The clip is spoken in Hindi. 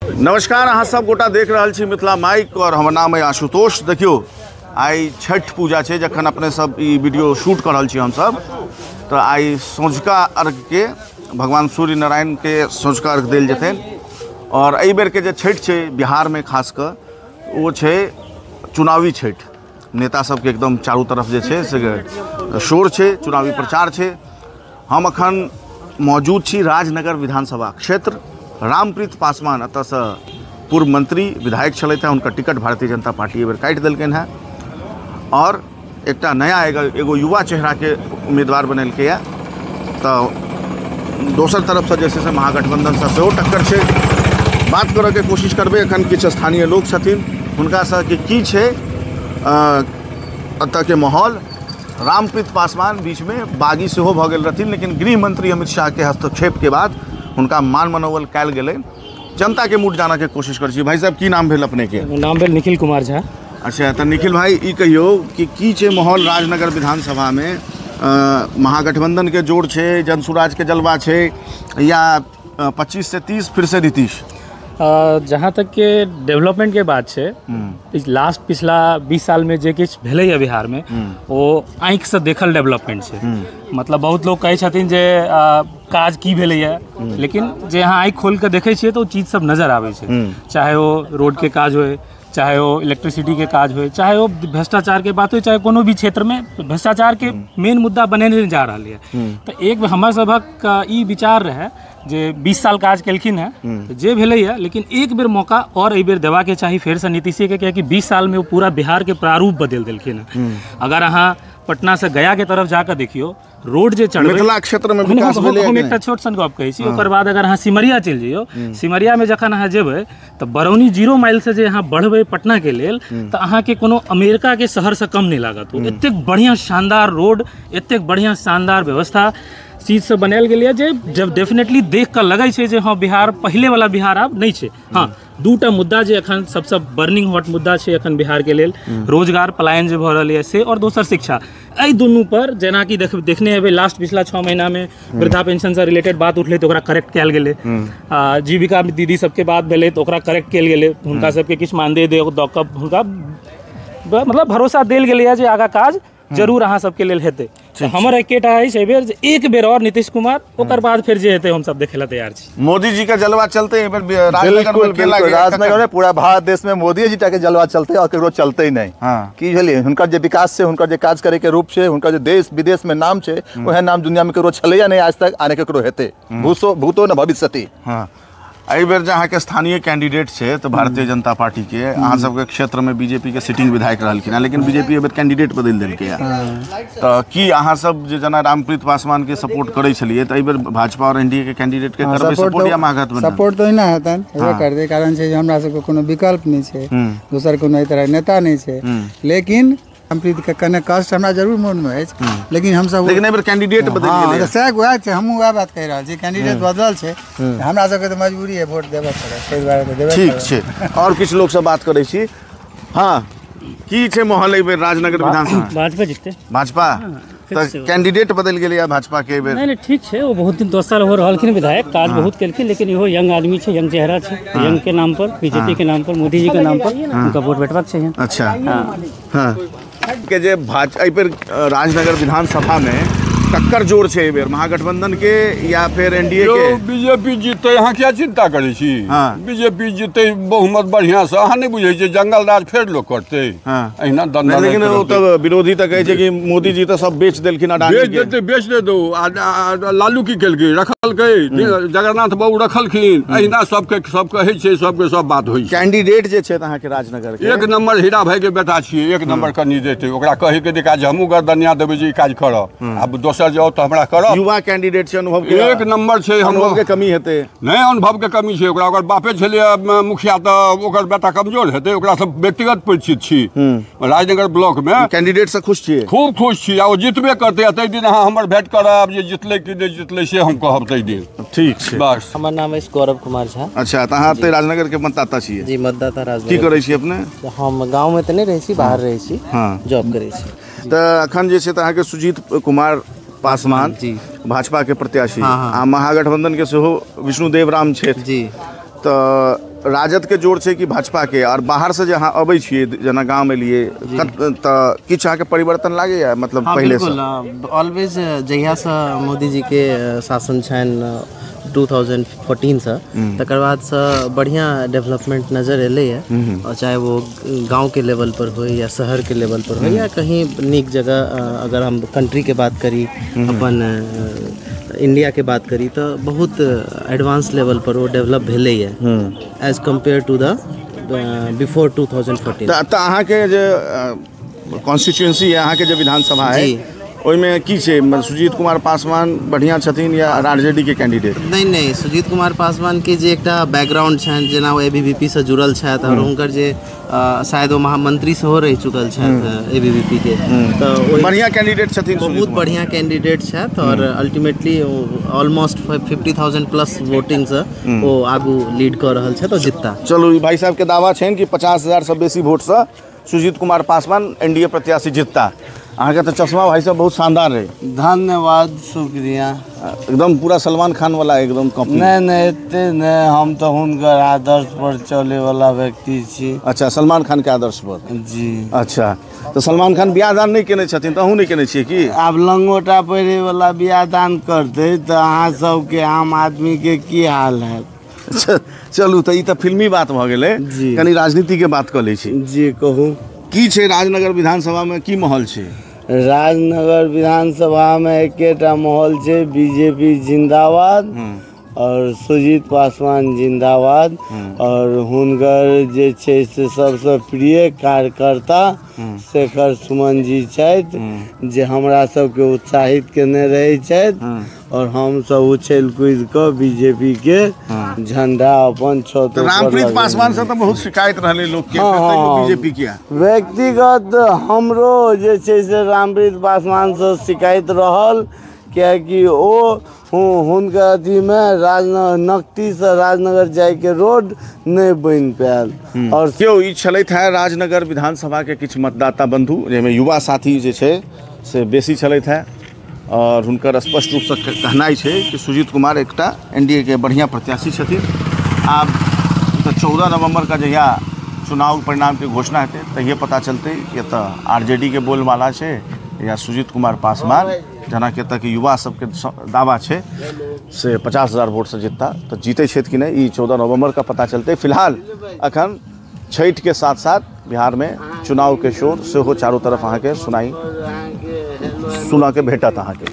नमस्कार, अहाँ सब गोटा देख रहल छी मिथिला माइक और हमर नाम है आशुतोष। देखियो आई छठ पूजा है, जखन अपने सब ई वीडियो शूट कर रहल छी हम सब, तो आई सँझुका अर्घ के भगवान सूर्य नारायण के सँझुका अर्घ देल जेतन। और एहि बेर के जे छठ है बिहार में खासकर वो है चुनावी छठ। नेता सबके एकदम चारू तरफ जे है से शोर है, चुनावी प्रचार है। हम अखन मौजूद छी राजनगर विधानसभा क्षेत्र। रामप्रीत पासवान अत से पूर्व मंत्री विधायक चलते हैं, उनका टिकट भारतीय जनता पार्टी एबर काटि देलकन है और एक नया एगो युवा चेहरा के उम्मीदवार बनैलकै है। तो दोसर तरफ से जैसे महागठबंधन से सेहो टक्कर है। बात करे के कोशिश करबे एखन किछ स्थानीय लोग छथिन हुनका से कि की छै अत के माहौल। रामप्रीत पासवान बीच में बागी सेहो भऽ गेल रहथिन, लेकिन गृह मंत्री अमित शाह के हस्तक्षेप के बाद उनका मान मनोबल कयल गेलै। जनता के मूड जाना के कोशिश कर छी। भाई साहब की नाम भेल अपने के? नाम भेल निखिल कुमार झा। अच्छा, तो निखिल भाई ई कहियो कि की छै माहौल राजनगर विधानसभा में? महागठबंधन के जोड़ छै, जनसुराज के जलवा छै, या 25 से 30 फिर से नीतीश? जहाँ तक के डेवलपमेंट के बात है, लास्ट पिछला 20 साल में जे किछ भेलै है बिहार में वो आँख से देखल डेवलपमेंट है। मतलब बहुत लोग कहै छथिन जे काज की भेलै है, लेकिन जे यहाँ आँख खोल के देखै छियै तो चीज सब नजर आबै छै। चाहे वो रोड के काज होए, चाहे वो इलेक्ट्रिसिटी के काज होए, चाहे वो भ्रष्टाचार के बात हो, चाहे कोनो भी क्षेत्र में भ्रष्टाचार के मेन मुद्दा बने जा रहा है। तो एक हमर सबक ई विचार रहे जे 20 साल काज केलखिन है, तो जे भेलै है, लेकिन एक बेर मौका और एहि बेर देवा के चाहिए फेर से नीतीश के, कियाकि 20 साल में वो पूरा बिहार के प्रारूप बदल देलखिन है। अगर अहाँ पटना से गया के तरफ जाकर देखियो, रोड जे चढ़बे मिथिला क्षेत्र में विकास भेलै। हम एकटा छोट सन गप कहै छी, ओकर बाद अगर अहाँ सिमरिया चलि जइयो, सिमरिया में जखन अहाँ जेबै तो बरौनी 0 माइल से जे अहाँ बढ़बै पटना के लेल, तो अहाँ के कोनो अमेरिका के शहर से कम नहीं लागत। एतेक बढ़िया शानदार रोड, एतेक बढ़िया शानदार व्यवस्था चीज से बनायल गेलै जे जब डेफिनेटली देख कर लगै छै जे हाँ बिहार पहले वाला बिहार आब नहीं छै। हाँ, दूटा मुद्दा जे अखन सबसे बर्निंग हॉट मुद्दा छै अखन बिहार के लेल, रोजगार पलायन जे भऽ रहल है से, और दोसर शिक्षा। एहि दुनू पर जेना कि देखने हेबै लास्ट पिछला 6 महीना में वृद्धा पेंशन से रिलेटेड बात उठलै तो ओकरा करेक्ट कयल गेलै। जीविका दीदी सबके बात भेलै तो ओकरा करेक्ट कयल गेलै। हुनका सबके किछु मानदेय दऽ कऽ हुनका मतलब भरोसा देल गेलै जे आगा काज जरूर अहाँ सबके लेल हेतै। हमर एकेटा है बेर एक बेर और नीतीश कुमार, ओकर बाद फिर जे हेतै हम सब देखे ला तैयार छी। मोदी जी का जलवा चलते राजनगर में पूरा भारत देश में मोदी जी के जलवा चलते और केकरो चलते ही नहीं। की भेलिए हुनकर जे विकास से, हुनकर जे काज करे के रूप से, हुनकर जे देश विदेश में नाम है, वह नाम दुनिया में केकरो छलैया नहीं आज तक, आने केकरो हेतै भूतो न भविष्यति। एहि बेर जहाँ के स्थानीय कैंडिडेट है तो भारतीय जनता पार्टी के अहाँ सबके क्षेत्र में बीजेपी के सिटिंग विधायक रहलखिन है, लेकिन बीजेपी एहि बेर कैंडिडेट बदल देलकै है। तो की अहाँ सब जे जना रामप्रीत पासवान के सपोर्ट करे छलिए, तो एहि बेर भाजपा और एनडीए के कैंडिडेट के करबे सपोर्ट या महागठबंधन? सपोर्ट तो ना हेतन, हेबे करतै, कारण छै जे हमरा सबके कोनो विकल्प नहीं छै, दोसर कोनो तरह नेता नहीं छै। लेकिन रामप्रीत के कने कष्ट हमरा जरूर मन में है, लेकिन हम सब लेकिन एहि कैंडिडेट बदल गेलै। सएह वएह छै, हमहूँ वएह बात कहि रहल छी, कैंडिडेट बदलल छै, हमरा सबके तो मजबूरी है वोट देबे पड़त, ताहि दुआरे तो देबे। ठीक छै, और किछ लोग से बात करै छी। हाँ, की छै माहौल एहि बेर राजनगर विधानसभा? भाजपा जीतते। भाजपा तो कैंडिडेट बदल गेलै भाजपा के बेर? नहीं ठीक है, वो बहुत दिन 10 साल हो रहलखिन विधायक, काज बहुत केलखिन, लेकिन इहो यंग आदमी छै, यंग चेहरा छै, यंग के नाम पर, बीजेपी के नाम पर, मोदी जी के नाम पर उनका वोट बैठबाक चाहिए। अच्छा, हाँ के जे राजनगर विधानसभा में टक्कर जोर छै बेर महागठबंधन के या फिर एनडीए के? बीजेपी जीतते, अहाँ क्या चिंता करै छी? बीजेपी जीतते बहुमत बढ़िया से, अहाँ नहीं बुझे छी जंगल राज फेर लोग करते एहिना दंडा। लेकिन वो तो विरोधी तो कहै छै कि मोदी जी तो सब बेच देलखिन, बेच दे दो। लालू की केलकै, रखलकै, जगन्नाथ बाबू रखलखिन, एहिना सबके सब कहै छै, सबके सब बात होइ छै। कैंडिडेट जे छै अहाँ के राजनगर के एक नंबर हीरा भाई के बेटा छियै, एक नंबर कैंडिडेट है, ओकरा कहे के काज हमहूँ गर्दनिया देबै जे काज करब, आब दोसर जाओ तो हमरा करब। युवा कैंडिडेट छै, अनुभव के एक नंबर छै, अनुभव के कमी हेतै? नहीं, अनुभव के कमी छै, ओकरा ओकर बापे छलै मुखिया, तो ओकर बेटा कमजोर हेतै, ओकरा सब व्यक्तिगत परिचित छी। राजनगर ब्लॉक में कैंडिडेट से खुश छियै? खूब खुश छी, आ जितबे करते, तै दिन अहाँ हमर भेंट करब, जे जितले कि नहीं जितले से हम कहब तै दिन। ठीक छै, बस। हमर नाम है गौरव कुमार झा। अच्छा, तो अहाँ ते राजनगर के मतदाता छियै? जी, मतदाता राजनगर। की करै छी अपने? हम गाँव में तो नहीं रहै छी, बाहर रहै छी, जॉब करै छी। तो अखन जे छै अहाँ के सुजीत कुमार पासवान जी भाजपा के प्रत्याशी, महागठबंधन के सेहो विष्णुदेव राम क्षेत्र जी, तो राजद के जोड़ छै कि भाजपा के, और बाहर से जहाँ अबै छियै जना गाँव में लिए तऽ किछु अहाँके परिवर्तन लागैया, मतलब पहले से? ऑलवेज जहिया से मोदी जी के शासन छनि 2014 से, तकर बाद से बढ़िया डेवलपमेंट नजर एले है, और चाहे वो गांव के लेवल पर हो या शहर के लेवल पर हो या कहीं नीक जगह, अगर हम कंट्री के बात करी, अपन इंडिया के बात करी, तो बहुत एडवांस लेवल पर वो डेवलप भेले है as compare to the before 2014। तऽ अहाँके जे कॉन्स्टिट्यूएंसी है, अहाँके जे विधानसभा है, ओहिमे की छै? सुजीत कुमार पासवान बढ़िया छथिन या आरजेडी के कैंडिडेट? नहीं, सुजीत कुमार पासवान के जे एकटा बैकग्राउंड छनि, जेना वो एबीवीपी से जुड़ल छथि, और हुनकर जे शायद वो महामंत्री सेहो रहि चुकल छथि एबीवीपी के, तो बढ़िया कैंडिडेट छथिन, बहुत बढ़िया कैंडिडेट छथि, और अल्टीमेटली ऑलमोस्ट 50,000 प्लस वोटिंग से वो आगू लीड कर रहल छथि और जितता। चलू, ई भाई साहब के दावा छनि कि 50,000 से बेसी वोट से सुजीत कुमार पासवान एनडीए प्रत्याशी जितता। अहाँके तो चश्मा भाई साहब बहुत शानदार रहे। धन्यवाद, शुक्रिया। एकदम पूरा सलमान खान वाला एकदम कॉपी। नहीं, एते नहीं, हम तो हुनकर आदर्श पर चले वाला व्यक्ति छी। अच्छा, सलमान खान के आदर्श पर? जी। अच्छा, तो सलमान खान बियाह दान नहीं केने छथिन, तो अहूँ नहीं केने छियै की? आब लंगोटा पहिरे वाला बियाह दान करते तो अहाँ सबके आम आदमी के की हाल है? चलू, तो ई तो फिल्मी बात भ गेलै, कनी राजनीति के बात क लै छी। जी, कहू। की छै राजनगर विधानसभा में, की माहौल छै? राजनगर विधानसभा में एकेटा माहौल छै, बीजेपी जिंदाबाद और सुजीत पासवान जिंदाबाद, और हुनकर जे छै से सबसे प्रिय कार्यकर्ता शेखर सुमन जी छथि, जे हमरा सबके उत्साहित केने रहै छथि, और हम सब उछल कूद के बीजेपी के झंडा अपन छत पर। रामप्रीत पासवान से तो बहुत शिकायत रहले लोग के, बीजेपी किया? व्यक्तिगत हमरो जे छै से रामप्रीत पासवान से शिकायत रहल, कियाकि ओ हुनका अथी में नकटी से राजनगर जाय के रोड नहीं बन पायल। और क्यों ई छलैत है राजनगर विधानसभा के किछु मतदाता बंधु, जेमे युवा साथी जे छै से बेसी छलैत है, और हुनकर स्पष्ट रूप से कहनाइ छै कि सुजीत कुमार एकटा एनडीए के बढ़िया प्रत्याशी छथिन। आब तो 14 नवंबर का जहिया चुनाव परिणाम के घोषणा हेतै तहिए पता चलतै कि तऽ आरजेडी के बोलबाला छै या सुजीत कुमार पासवान, जना के तक युवा सबके दावा छै से 50,000 वोट से जीतता, तो जीते छथि कि नहीं, 14 नवंबर का पता चलते। फिलहाल अखन छठ के साथ साथ बिहार में चुनाव के शोर से हो चारों तरफ अहाँ के सुना के भेटत अहाँ के।